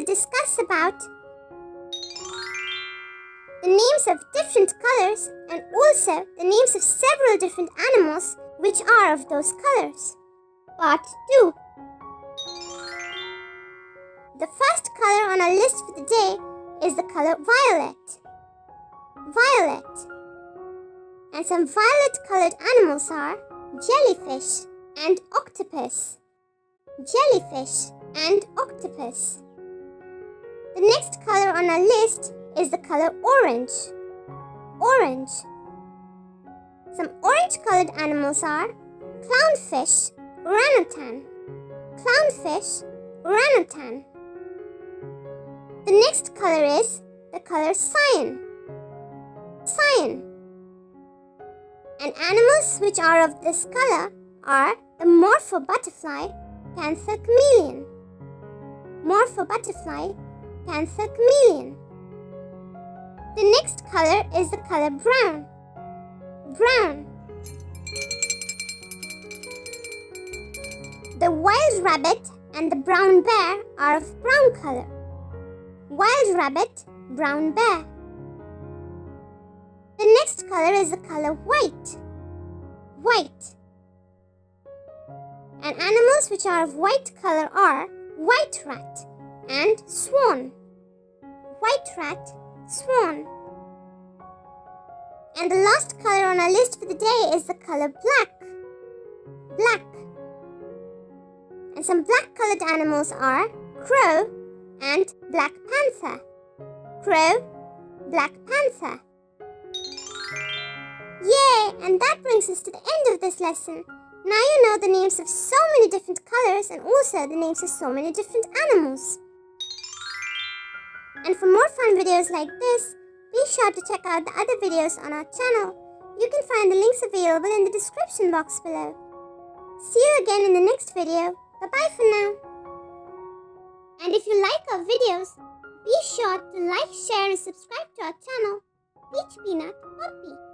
discuss about the names of different colors and also the names of several different animals which are of those colors. Part 2. The first color on our list for the day is the color violet. Violet. And some violet-colored animals are jellyfish and octopus. Jellyfish and octopus. The next color on our list is the color orange. Orange. Some orange-colored animals are clownfish, orangutan. Clownfish, orangutan. The next color is the color cyan. Cyan. And animals which are of this color are the morpho butterfly, panther chameleon. Morpho butterfly, panther chameleon. The next color is the color brown. Brown. The wild rabbit and the brown bear are of brown color. Wild rabbit, brown bear. The next color is the color white. White. And animals which are of white color are white rat and swan. White rat, swan. And the last color on our list for the day is the color black. Black. And some black-colored animals are crow and black panther. Crow, black panther. Yay! And that brings us to the end of this lesson. Now you know the names of so many different colors and also the names of so many different animals. And for more fun videos like this, be sure to check out the other videos on our channel. You can find the links available in the description box below. See you again in the next video. Bye-bye for now. And if you like our videos, be sure to like, share and subscribe to our channel, Peach Peanut Puppy.